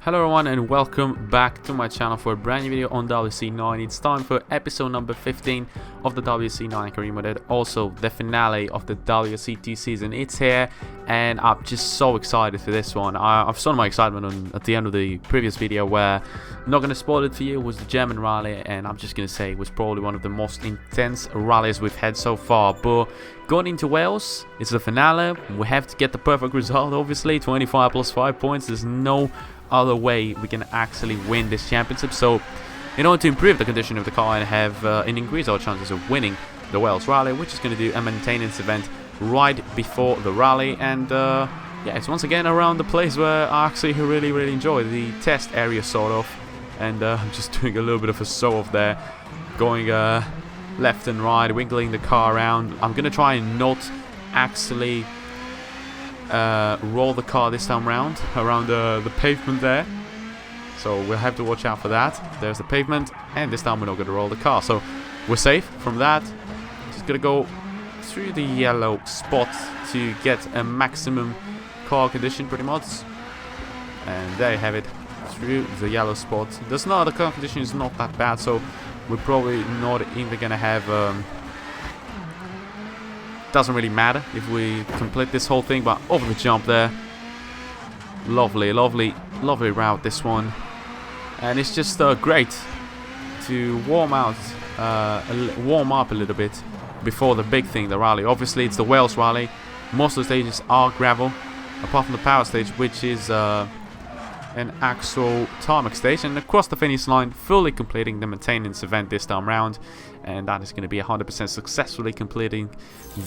Hello everyone and welcome back to my channel for a brand new video on WRC 9. It's time for episode number 15 of the WRC 9 career mode, also the finale of the WRC 2 season. It's here and I'm just so excited for this one. I've shown my excitement at the end of the previous video where I'm not going to spoil it for you. It was the German rally, and I'm just going to say it was probably one of the most intense rallies we've had so far. But going into Wales, it's the finale. We have to get the perfect result, obviously. 25 plus 5 points. There's no other way we can actually win this championship. So in order to improve the condition of the car and have and increase our chances of winning the Wales rally, we're just going to do a maintenance event right before the rally. And yeah, it's once again around the place where I actually really enjoy, the test area sort of. And I'm just doing a little bit of a show off there, going left and right, wiggling the car around. I'm going to try and not actually roll the car this time around the pavement there, so we'll have to watch out for that. There's the pavement, and this time we're not going to roll the car, so we're safe from that. Just gonna go through the yellow spot to get a maximum car condition pretty much, and there you have it, through the yellow spot. The car condition is not that bad, so we're probably not even gonna have doesn't really matter if we complete this whole thing. But over the jump there, lovely route this one, and it's just great to warm up a little bit before the big thing, the rally. Obviously it's the Wales rally, most of the stages are gravel apart from the power stage, which is an actual tarmac stage, and across the finish line fully completing the maintenance event this time round. And that is going to be 100% successfully completing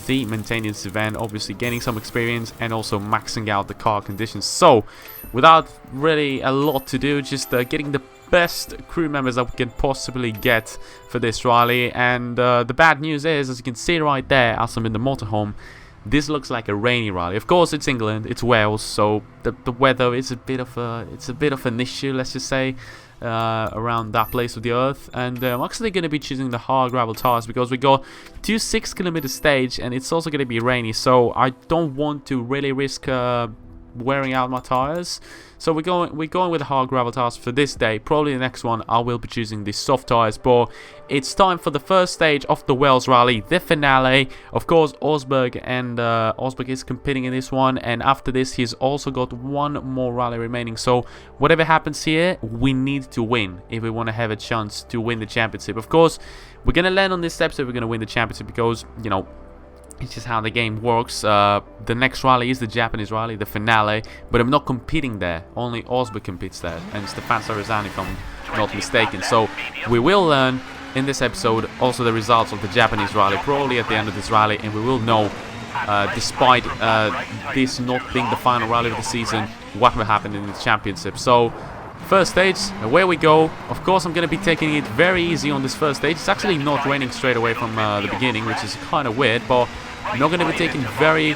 the maintenance event, obviously gaining some experience and also maxing out the car conditions. So without really a lot to do, just getting the best crew members that we can possibly get for this rally. And the bad news is, as you can see right there as I'm in the motorhome, this looks like a rainy rally. Of course, it's England, it's Wales, so the weather is a bit of an issue, let's just say, around that place of the earth. And I'm actually going to be choosing the hard gravel tires because we got 2 6-kilometer stage, and it's also going to be rainy. So I don't want to really risk wearing out my tires. So we're going with the hard gravel tires for this day. Probably the next one I will be choosing the soft tires. But it's time for the first stage of the Wales rally, the finale. Of course, Osberg is competing in this one, and after this he's also got one more rally remaining. So whatever happens here, we need to win if we want to have a chance to win the championship. Of course, we're gonna land on this step, so we're gonna win the championship because, you know, it's just how the game works. The next rally is the Japanese rally, the finale, but I'm not competing there. Only Osberg competes there, and Stefan Sarazani, if I'm not mistaken. So we will learn in this episode also the results of the Japanese rally, probably at the end of this rally, and we will know, despite this not being the final rally of the season, what will happen in the championship. So first stage, away we go. Of course, I'm going to be taking it very easy on this first stage. It's actually not raining straight away from the beginning, which is kind of weird, but I'm not going to be taking very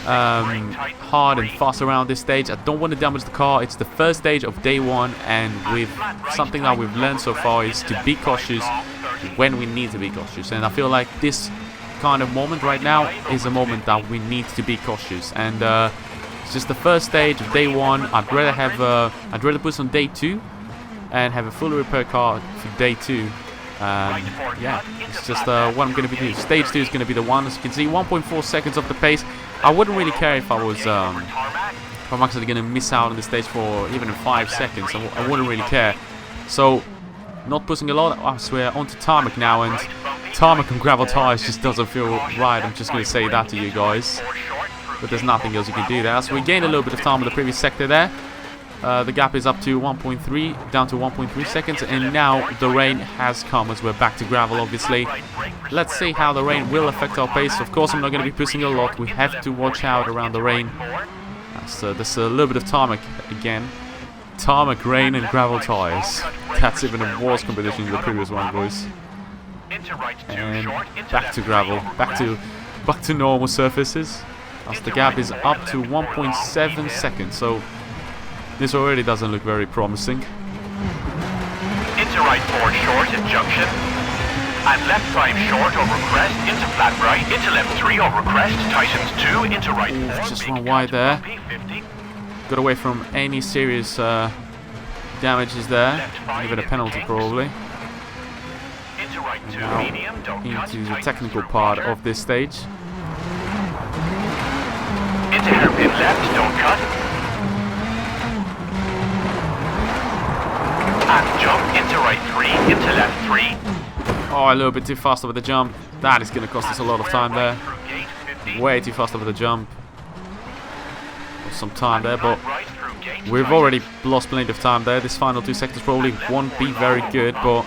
hard and fast around this stage. I don't want to damage the car. It's the first stage of day one, and with something that we've learned so far is to be cautious when we need to be cautious. And I feel like this kind of moment right now is a moment that we need to be cautious. And it's just the first stage of day one. I'd rather put on day two and have a fully repaired car for day two. Yeah, it's just what I'm going to be doing. Stage 2 is going to be the one. As you can see, 1.4 seconds off the pace. I wouldn't really care if I'm actually going to miss out on the stage for even 5 seconds. I wouldn't really care. So, not pushing a lot. I swear, onto tarmac now, and tarmac and gravel tires just doesn't feel right. I'm just going to say that to you guys. But there's nothing else you can do there. So we gained a little bit of time in the previous sector there. The gap is up to 1.3, down to 1.3 seconds, and now the rain has come as we're back to gravel, obviously. Let's see how the rain will affect our pace. Of course, I'm not going to be pushing a lot. We have to watch out around the rain. So there's a little bit of tarmac again. Tarmac, rain, and gravel tires. That's even a worse competition than the previous one, boys. And back to gravel, back to normal surfaces. As the gap is up to 1.7 seconds, so this already doesn't look very promising. Into right 4 short at junction, and left 5 short over crest, into flat right, into left 3 over crest, tightens 2, into right 4. Just one wide there. Got away from any serious damages there. Left 5 Give it a penalty probably. Into right 2 Now medium, don't cut, into the tightens technical through part water. of this stage. Into hairpin left, don't cut. And jump into right 3, into left 3. Oh, a little bit too fast over the jump. That is going to cost us a lot of time there. Through gate 50. Way too fast over the jump. Lost some time there, but Right through gate we've tightens. already lost plenty of time there. This final 2 sectors probably won't be very good, but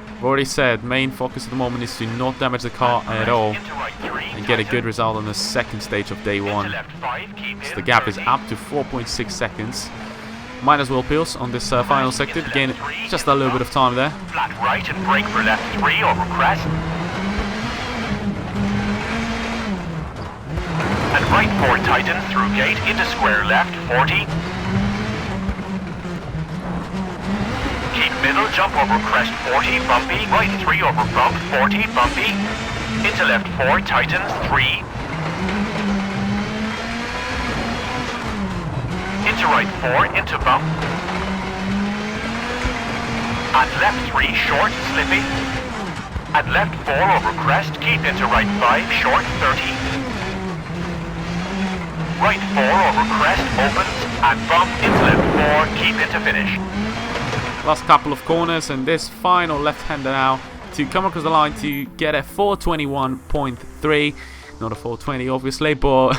I've already said main focus at the moment is to not damage the car at all Into right 3, and get a good result on the second stage of day 1. Into left 5, keep So in the gap is 30. up to 4.6 seconds. Might as well pills on this final sector. Again, just a little bit of time there. Flat right and brake for left 3 over crest. And right 4 tightens through gate into square left 40. Keep middle, jump over crest 40, bumpy. Right 3 over bump 40, bumpy. Into left 4 tightens 3. Into right 4 into bump. And left 3 short, slippy. And left 4 over crest, keep into right 5 short 30. Right 4 over crest opens and bump into left 4, keep into finish. Last couple of corners and this final left-hander now to come across the line to get a 421.3. Not a 420 obviously, but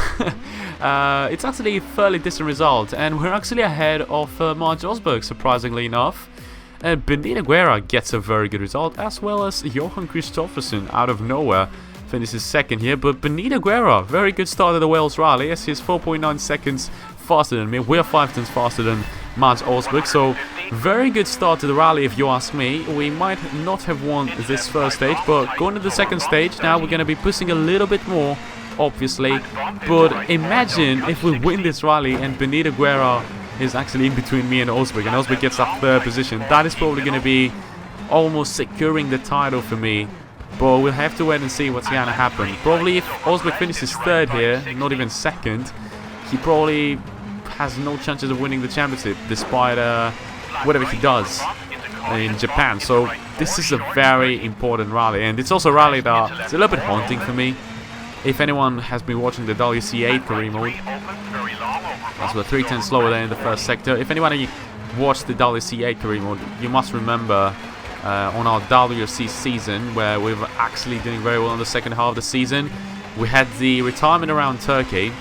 it's actually a fairly decent result, and we're actually ahead of Mant surprisingly enough. And Benita Guerra gets a very good result, as well as Johan Kristoffersen out of nowhere finishes second here. But Benita Guerra, very good start of the Wales Rally, as he's 4.9 seconds faster than me. We're 5 tenths faster than Mant Osberg, so very good start to the rally if you ask me. We might not have won this first stage, but going to the second stage now, we're going to be pushing a little bit more, obviously. But imagine if we win this rally and Benita Guerra is actually in between me and Osberg gets that third position. That is probably going to be almost securing the title for me. But we'll have to wait and see what's going to happen. Probably if Osberg finishes third here, not even second, he probably has no chances of winning the championship, despite whatever he does in Japan. So this is a very important rally, and it's also a rally that it's a little bit haunting for me. If anyone has been watching the WRC career mode, as we're 3 tenths slower than in the first sector. If anybody watched the WRC career mode, you must remember on our WRC season, where we were actually doing very well in the second half of the season, we had the retirement around Turkey,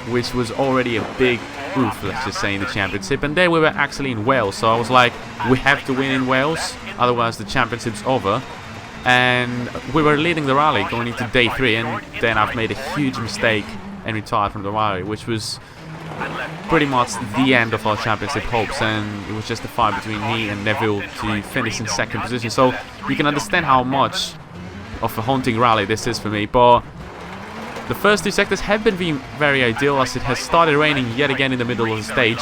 which was already a big oof, let's just say, in the championship. And then we were actually in Wales, so I was like, we have to win in Wales, otherwise the championship's over. And we were leading the rally going into day 3, and then I've made a huge mistake and retired from the rally, which was pretty much the end of our championship hopes, and it was just a fight between me and Neville to finish in second position. So you can understand how much of a haunting rally this is for me. But the first 2 sectors have been very ideal, as it has started raining yet again in the middle of the stage.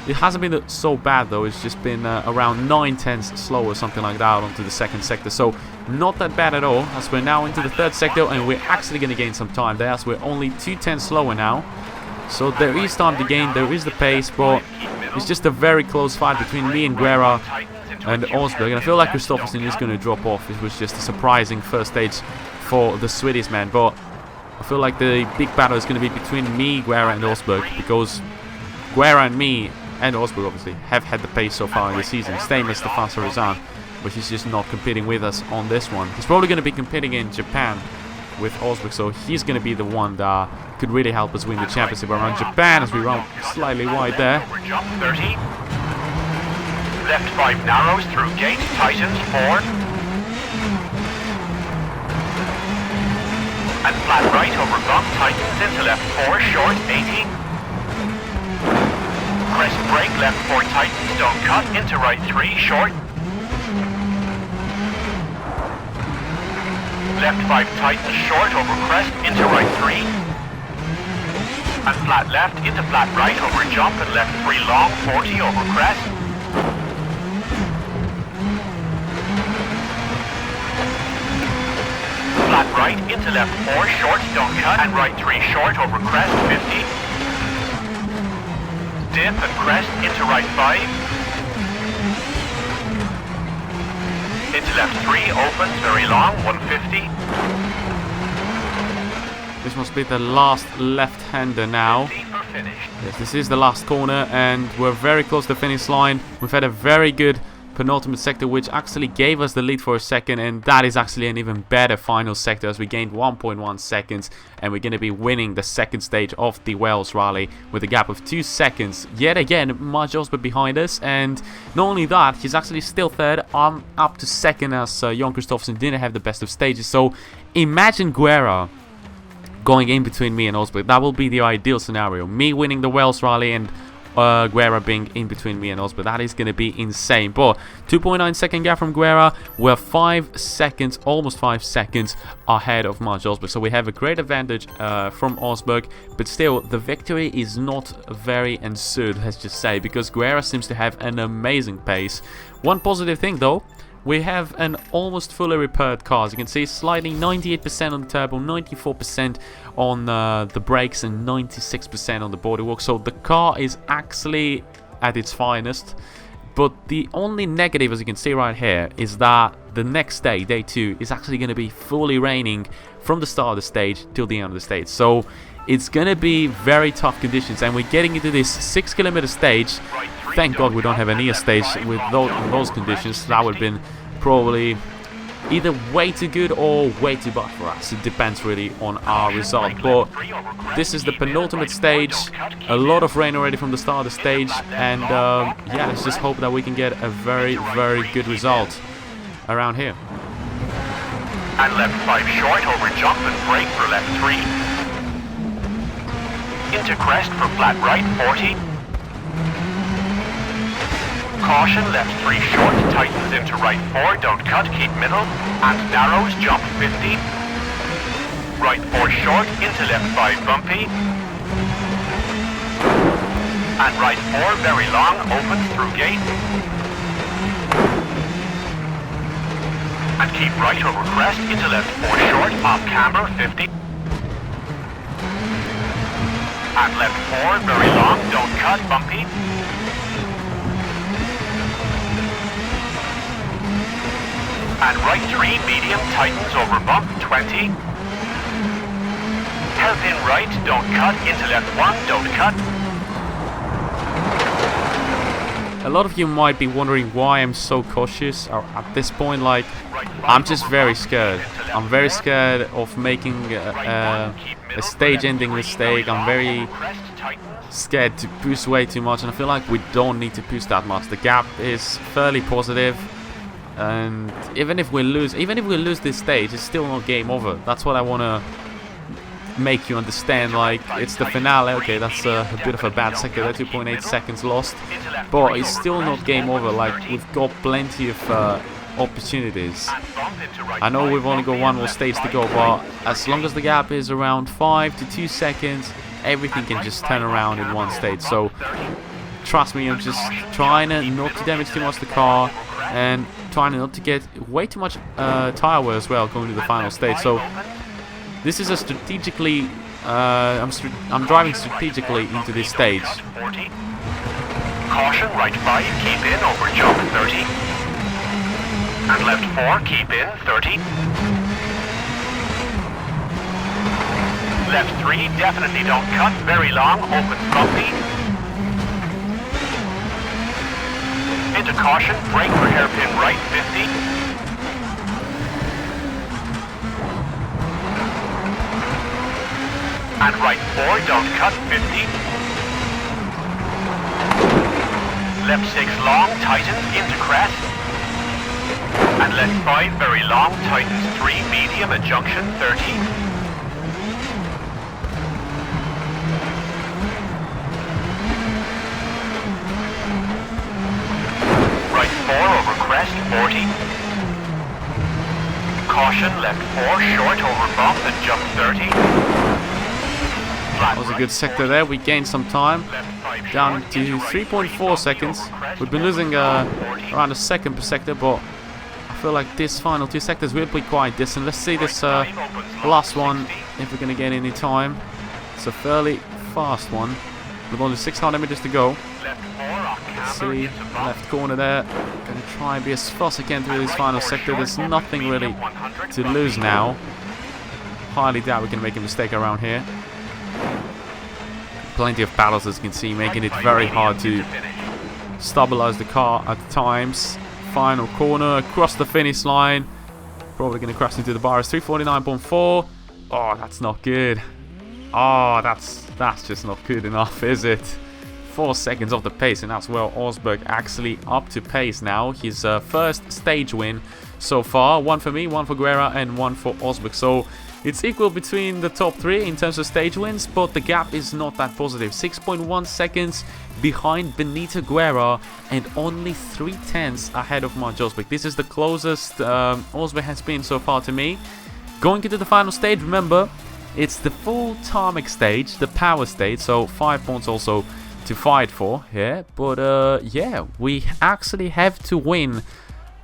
It hasn't been so bad though, it's just been around 9 tenths slow or something like that onto the second sector. So not that bad at all, as we're now into the third sector, and we're actually going to gain some time there, as we're only 2 tenths slower now. So there is time to gain, there is the pace, but it's just a very close fight between me and Guerra and Osberg. And I feel like Kristoffersen is going to drop off. It was just a surprising first stage for the Swedish man, but I feel like the big battle is going to be between me, Guerra and Osberg, because Guerra and me and Osberg obviously have had the pace so far in the season, same as Stefan Sarizan, but he's just not competing with us on this one. He's probably going to be competing in Japan with Osberg, so he's going to be the one that could really help us win the championship around Japan, as we run slightly wide there. Jump 30. Left 5 narrows through gate, tightens 4. And flat right over bump, tightens into left 4, short 80. Crest brake, left 4 tightens, don't cut, into right 3, short. Left 5 tightens, short over crest, into right 3. And flat left, into flat right over jump, and left 3 long, 40 over crest. Flat right, into left 4, short, don't cut, and right 3 short over crest, 50. Dip and crest into right 5. Into left 3, opens, very long, 150. This must be the last left-hander now. For finish. Yes, this is the last corner, and we're very close to the finish line. We've had a very good penultimate sector, which actually gave us the lead for a second, and that is actually an even better final sector as we gained 1.1 seconds, and we're going to be winning the second stage of the Wales Rally with a gap of 2 seconds. Yet again, Mart Josberg behind us, and not only that, he's actually still third. I'm up to second as Jon Kristoffersen didn't have the best of stages. So imagine Guerra going in between me and Osberg. That will be the ideal scenario. Me winning the Wales Rally and Guerra being in between me and Osberg. That is going to be insane. But 2.9 second gap from Guerra. We're 5 seconds, almost 5 seconds ahead of Mart Josberg. So we have a great advantage from Osberg. But still, the victory is not very ensured, let's just say, because Guerra seems to have an amazing pace. One positive thing though, we have an almost fully repaired car. As you can see, sliding 98% on the turbo, 94% on the brakes, and 96% on the bodywork. So the car is actually at its finest. But the only negative, as you can see right here, is that the next day, day 2, is actually going to be fully raining from the start of the stage till the end of the stage. So it's going to be very tough conditions, and we're getting into this 6-kilometer stage. Thank God we don't have an EA stage with those conditions. That would have been probably either way too good or way too bad for us. It depends really on our result. But this is the penultimate stage. A lot of rain already from the start of the stage, and yeah, let's just hope that we can get a very, very good result around here. And left 5 short over jump and brake for left 3. Into crest for flat right 40. Caution, left 3 short, tightens into right 4, don't cut, keep middle, and narrows, jump 50. Right 4 short, into left 5 bumpy. And right 4 very long, opens through gate. And keep right over crest, into left 4 short, off camber 50. And left 4 very long, don't cut, bumpy. And right 3, medium, tightens over bump, 20. Hairpin right, don't cut, into left 1, don't cut. A lot of you might be wondering why I'm so cautious at this point. Like, I'm just very scared. I'm very scared of making a stage-ending mistake. I'm very scared to push way too much, and I feel like we don't need to push that much. The gap is fairly positive. And even if we lose this stage, it's still not game over. That's what I want to make you understand. Like, it's the finale. Okay, that's a bit of a bad sector there, 2.8 seconds lost, but it's still not game over. Like, we've got plenty of opportunities. I know we've only got one more stage to go, but as long as the gap is around 5 to 2 seconds, everything can just turn around in one stage. So trust me, I'm just trying not to damage too much the car, and trying not to get way too much tire wear as well going to the final stage. So this is a strategically I'm driving strategically into this stage. Caution, right 5, keep in over jump 30. And left 4, keep in 30. Left 3, definitely don't cut, very long, opens bumpy. Into caution, brake for hairpin right 50. And right 4, don't cut 50. Left 6 long, tightens into crest. And left 5 very long, tightens 3 medium at junction 30. Right 4 over crest 40. Caution, left 4 short over bump and jump 30. That was a good sector there. We gained some time, down to 3.4 seconds. We've been losing around a second per sector, but I feel like this final 2 sectors will be quite distant. Let's see this last one, if we're going to get any time. It's a fairly fast one, with only 600 meters to go. left 4 off Let's camber see, into bump. left corner there. Gonna try and be as fast as I can through this final sector. There's nothing really to lose now. Highly doubt we can make a mistake around here. Plenty of battles, as you can see, making it very hard to stabilize the car at times. Final corner across the finish line. Probably going to crash into the bars. 349.4. Oh, that's not good. Oh, that's just not good enough, is it? 4 seconds off the pace, and that's well Osberg actually up to pace now. His first stage win so far. 1 for me, 1 for Guerra, and 1 for Osberg. So it's equal between the top 3 in terms of stage wins, but the gap is not that positive. 6.1 seconds behind Benito Guerra and only 3/10 ahead of Mant Osberg. This is the closest Osberg has been so far to me. Going into the final stage, remember, it's the full tarmac stage, the power stage, so 5 points also to fight for here. But yeah, we actually have to win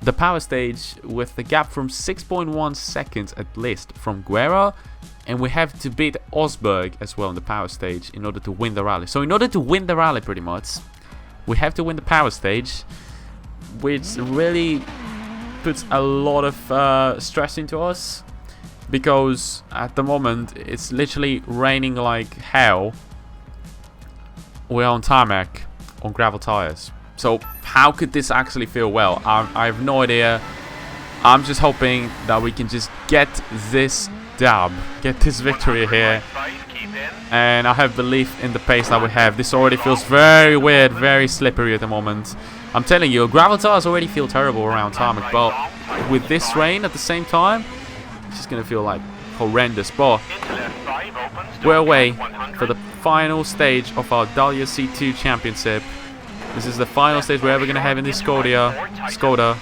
the power stage with the gap from 6.1 seconds at least from Guerra, and we have to beat Osberg as well in the power stage in order to win the rally. So in order to win the rally, pretty much, we have to win the power stage, which really puts a lot of stress into us, because at the moment it's literally raining like hell. We're on tarmac on gravel tires. So how could this actually feel well? I have no idea. I'm just hoping that we can just get this dub, get this victory here. And I have belief in the pace that we have. This already feels very weird, very slippery at the moment. I'm telling you, gravel tires already feel terrible around tarmac, but with this rain at the same time, it's just going to feel like horrendous. But we're away for the final stage of our WRC 2 championship. This is the final stage we're ever going to have in this Skoda.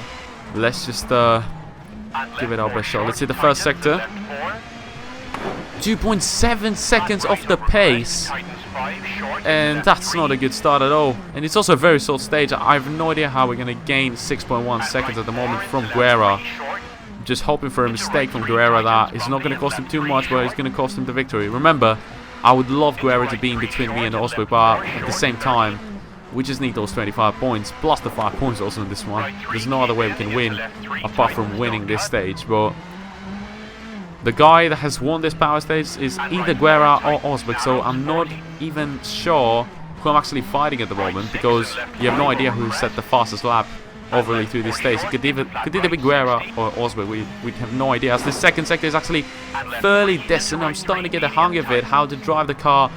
Let's just give it our best shot. Let's see the first sector. 2.7 seconds off the pace. And that's not a good start at all. And it's also a very short stage. I have no idea how we're going to gain 6.1 seconds at the moment from Guerra. Just hoping for a mistake from Guerra that is not going to cost him too much, but it's going to cost him the victory. Remember, I would love Guerra to be in between me and Osberg, but at the same time, we just need those 25 points, plus the 5 points also in this one. There's no other way we can win, apart from winning this stage. But the guy that has won this power stage is either Guerra or Osberg, so I'm not even sure who I'm actually fighting at the moment, because you have no idea who set the fastest lap overly through this stage. It could either be Guerra or Osberg. We have no idea, as the second sector is actually fairly decent. I'm starting to get the hang of it, how to drive the car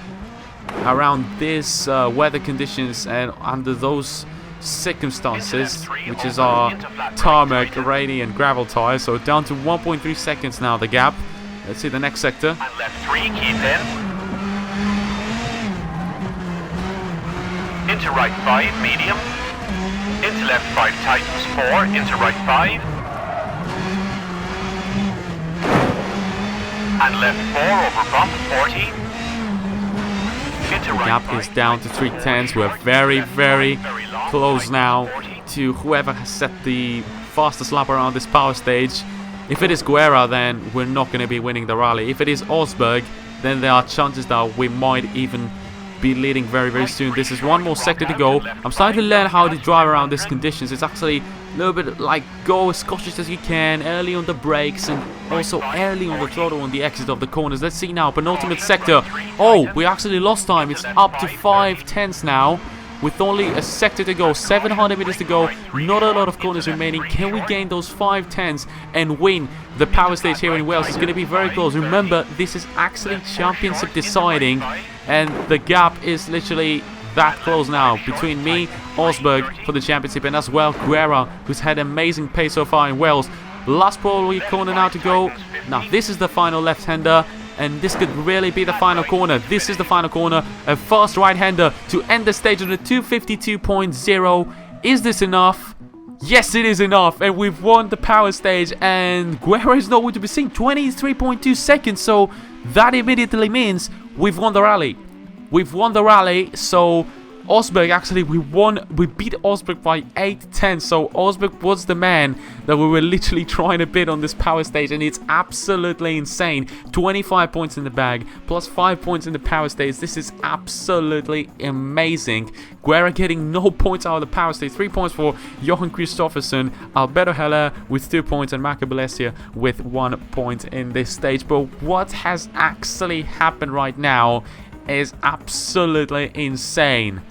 around these weather conditions and under those circumstances, which is our tarmac, rainy and gravel tires. So down to 1.3 seconds now, the gap. Let's see the next sector. And left 3, keep in. Into right 5, medium. Into left 5, tightens 4. Into right 5. And left 4 over bump 40. The gap is down to 3/10. We're very, very close now to whoever has set the fastest lap around this power stage. If it is Guerra, then we're not going to be winning the rally. If it is Osberg, then there are chances that we might even be leading very, very soon. This is one more sector to go. I'm starting to learn how to drive around these conditions. It's actually a little bit like go as cautious as you can, early on the brakes and also early on the throttle on the exit of the corners. Let's see now, penultimate sector. Oh, we actually lost time. It's up to 5/10 now with only a sector to go, 700 meters to go, not a lot of corners remaining. Can we gain those 5/10s and win the power stage here in Wales? It's going to be very close. Remember, this is actually championship deciding, and the gap is literally that close now between me, Osberg for the championship, and as well Guerra, who's had amazing pace so far in Wales. Last probably corner now to go. Now this is the final left-hander, and this could really be the final corner. This is the final corner. A fast right-hander to end the stage on a 252.0. Is this enough? Yes, it is enough, and we've won the power stage, and Guerra is nowhere to be seen. 23.2 seconds, so that immediately means we've won the rally. We've won the rally, so Osberg, actually, we beat Osberg by 8-10, so Osberg was the man that we were literally trying to beat on this power stage, and it's absolutely insane. 25 points in the bag, plus 5 points in the power stage. This is absolutely amazing. Guerra getting no points out of the power stage. 3 points for Johan Kristoffersson, Alberto Heller with 2 points, and Marco Balesia with 1 point in this stage. But what has actually happened right now is absolutely insane.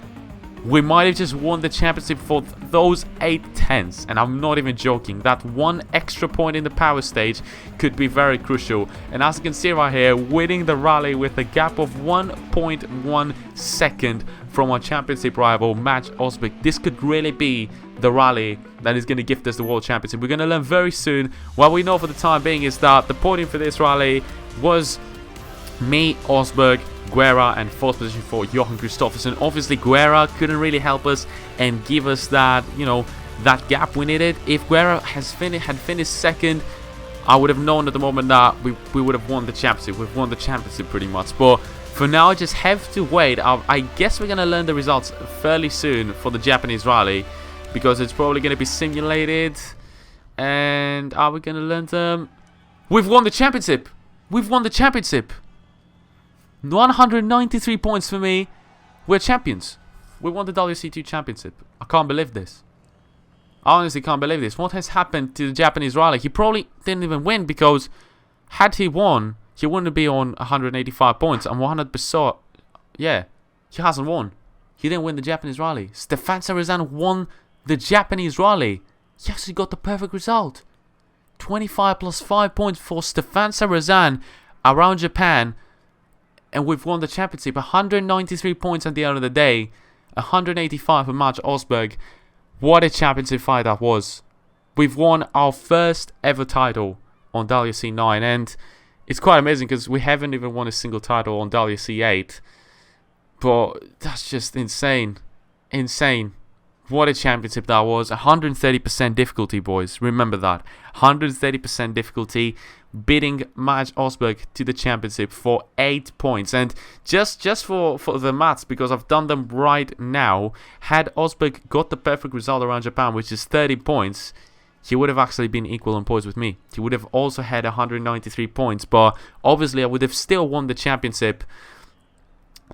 We might have just won the championship for those 8-10s, and I'm not even joking. That 1 extra point in the power stage could be very crucial. And as you can see right here, winning the rally with a gap of 1.1 second from our championship rival, Mant Osberg. This could really be the rally that is going to gift us the world championship. We're going to learn very soon. What we know for the time being is that the podium for this rally was me, Osberg, Guerra, and 4th position for Johan Kristoffersson. Obviously, Guerra couldn't really help us and give us that, you know, that gap we needed. If Guerra had finished second, I would have known at the moment that we would have won the championship. We've won the championship pretty much. But for now, I just have to wait. I guess we're going to learn the results fairly soon for the Japanese rally, because it's probably going to be simulated. And are we going to learn them? We've won the championship. We've won the championship. 193 points for me. We're champions. We won the WRC2 championship. I can't believe this. I honestly can't believe this. What has happened to the Japanese rally? He probably didn't even win, because had he won, he wouldn't be on 185 points. And 100%, yeah, he hasn't won. He didn't win the Japanese rally. Stefan Sarrazin won the Japanese rally. He actually got the perfect result. 25 plus 5 points for Stefan Sarrazin around Japan. And we've won the championship. 193 points at the end of the day. 185 for Mant Osberg. What a championship fight that was. We've won our first ever title on WRC 9. And it's quite amazing, because we haven't even won a single title on WRC 8. But that's just insane. Insane. What a championship that was. 130% difficulty, boys. Remember that. 130% difficulty. Beating Mant Osberg to the championship for 8 points. And just for the maths, because I've done them right now, had Osberg got the perfect result around Japan, which is 30 points, he would have actually been equal in points with me. He would have also had 193 points. But obviously I would have still won the championship,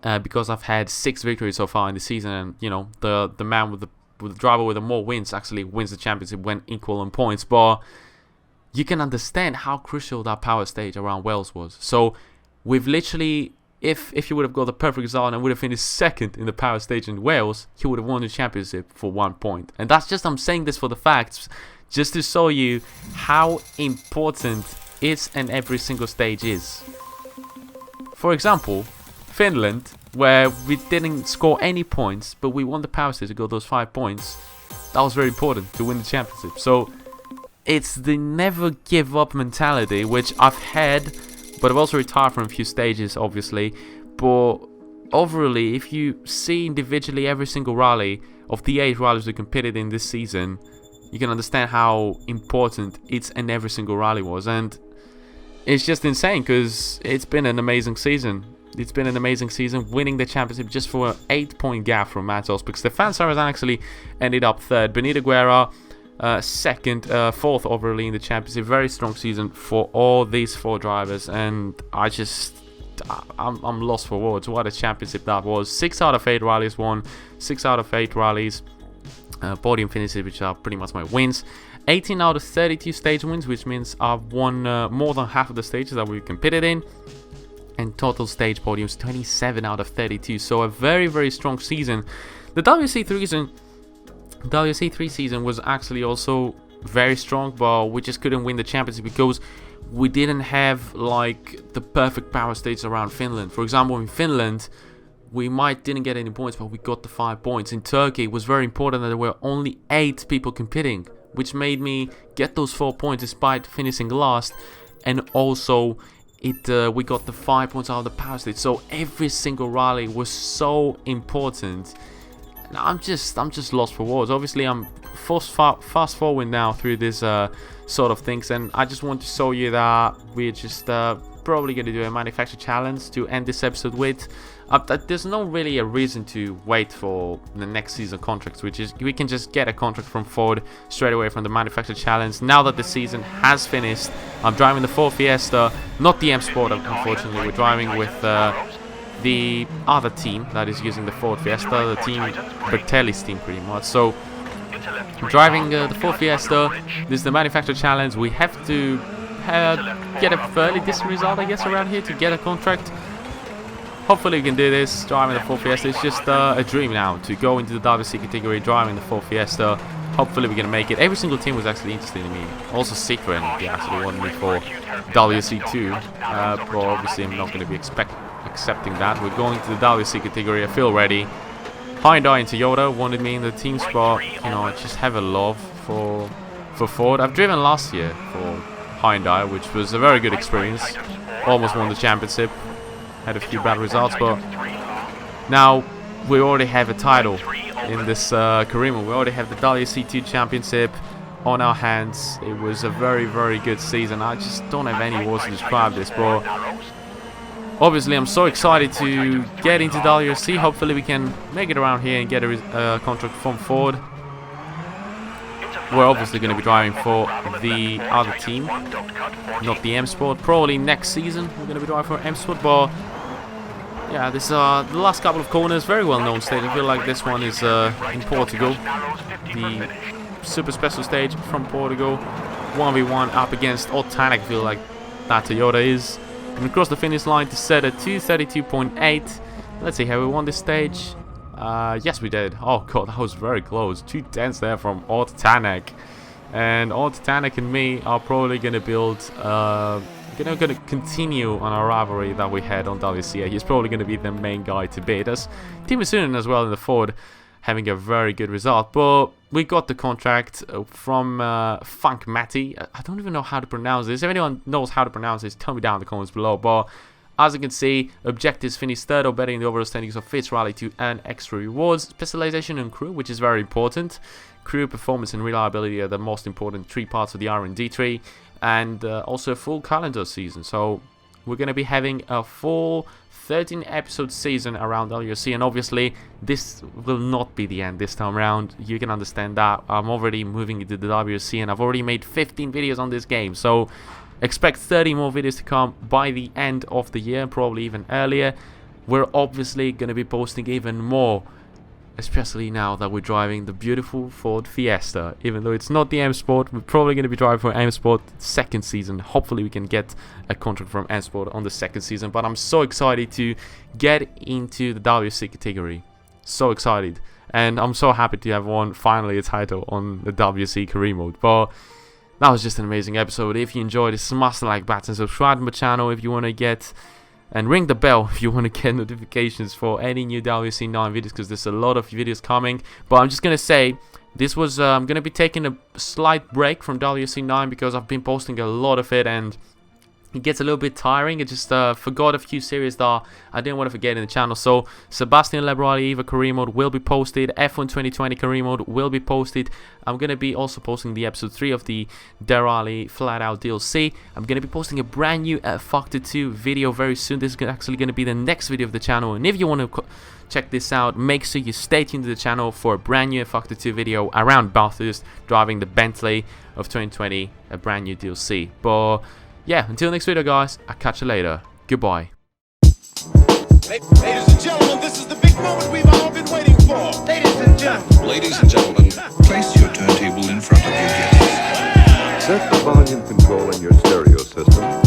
because I've had 6 victories so far in the season. And, you know, the man with the driver with the more wins actually wins the championship when equal in points. But you can understand how crucial that power stage around Wales was. So we've literally, if he would have got the perfect result and would have finished second in the power stage in Wales, he would have won the championship for 1 point. And that's just, I'm saying this for the facts, just to show you how important each and every single stage is. For example, Finland, where we didn't score any points, but we won the power stage to go those 5 points. That was very important to win the championship. So it's the never give up mentality, which I've had, but I've also retired from a few stages, obviously. But overall, if you see individually every single rally of the 8 rallies we competed in this season, you can understand how important each and every single rally was. And it's just insane, because it's been an amazing season. It's been an amazing season, winning the championship just for an 8-point gap from Mant Osberg. Stefan Sarrazin actually ended up 3rd. Benito Guerra, 2nd, 4th overall in the championship. Very strong season for all these 4 drivers, and I'm lost for words. What a championship that was. 6 out of 8 rallies won. 6 out of 8 rallies podium finishes, which are pretty much my wins. 18 out of 32 stage wins, which means I've won more than half of the stages that we competed in. And total stage podiums, 27 out of 32. So a very, very strong season. The WRC3 season was actually also very strong, but we just couldn't win the championship because we didn't have like the perfect power stage around Finland. For example, in Finland, we didn't get any points, but we got the 5 points. In Turkey, it was very important that there were only 8 people competing, which made me get those 4 points despite finishing last. And also, we got the 5 points out of the power stage. So every single rally was so important. And I'm just lost for words. Obviously, I'm fast forward now through this sort of things, and I just want to show you that we're just probably going to do a manufacturer challenge to end this episode with. There's no really a reason to wait for the next season contracts, which is we can just get a contract from Ford straight away from the manufacturer challenge. Now that the season has finished, I'm driving the Ford Fiesta, not the M Sport, unfortunately. We're driving with the other team that is using the Ford Fiesta, the team Bertelli's team pretty much. So driving the Ford Fiesta, this is the manufacturer challenge. We have to get a fairly decent result, I guess, around here to get a contract. Hopefully we can do this, driving the Ford Fiesta. It's just a dream now to go into the WRC category driving the Ford Fiesta. Hopefully we're going to make it. Every single team was actually interested in me. Also Citroen, they actually wanted me for WRC2. But obviously I'm not going to be accepting that. We're going to the WRC category. I feel ready. Hyundai and Toyota wanted me in the team spot. You know, I just have a love for Ford. I've driven last year for Hyundai, which was a very good experience. Almost won the championship. Had a few bad results, but now we already have a title in this career mode. We already have the WRC2 championship on our hands. It was a very, very good season. I just don't have any words to describe this, but obviously I'm so excited to get into WRC. Hopefully we can make it around here and get a contract from Ford. We're obviously going to be driving for the other team, not the M Sport. Probably next season we're going to be driving for M Sport, but yeah, this the last couple of corners, very well known stage. I feel like this one is in Portugal, the super special stage from Portugal. 1v1 up against Tanak. I feel like that Toyota is. And across the finish line to set a 232.8. Let's see, have we won this stage? Yes, we did. Oh god, that was very close. 2 tenths there from Tanak. And Tanak and me are probably gonna build gonna continue on our rivalry that we had on WRC. He's probably gonna be the main guy to beat us. Team Sunan as well in the Ford, having a very good result. But we got the contract from Funk Matty. I don't even know how to pronounce this. If anyone knows how to pronounce this, tell me down in the comments below. But as you can see, objectives finished third or better in the overall standings of Fitz Rally to earn extra rewards. Specialization in crew, which is very important. Crew performance and reliability are the most important 3 parts of the R&D tree. And also a full calendar season. So we're going to be having a full 13 episode season around WRC, and obviously this will not be the end this time around. You can understand that. I'm already moving into the WRC and I've already made 15 videos on this game, so expect 30 more videos to come by the end of the year, probably even earlier. We're obviously going to be posting even more, especially now that we're driving the beautiful Ford Fiesta. Even though it's not the M Sport, we're probably going to be driving for M Sport second season. Hopefully we can get a contract from M Sport on the second season. But I'm so excited to get into the WRC category. So excited. And I'm so happy to have won finally a title on the WRC career mode. But that was just an amazing episode. If you enjoyed it, smash the like button, subscribe to my channel if you want to get... and ring the bell if you want to get notifications for any new WRC 9 videos, because there's a lot of videos coming. But I'm just going to say, this was, I'm going to be taking a slight break from WRC 9 because I've been posting a lot of it and it gets a little bit tiring. I just forgot a few series that I didn't want to forget in the channel. So Sebastian Lebrali Eva career mode will be posted. F1 2020 career mode will be posted. I'm going to be also posting the episode 3 of the Derali Flat Out DLC. I'm going to be posting a brand new Factor 2 video very soon. This is actually going to be the next video of the channel. And if you want to check this out, make sure you stay tuned to the channel for a brand new Factor 2 video around Bathurst, driving the Bentley of 2020, a brand new DLC. But yeah, until next video guys, I'll catch you later. Goodbye. Ladies and gentlemen, this is the big moment we've all been waiting for. Ladies and gentlemen, place your turntable in front of your guests. Set the volume control in your stereo system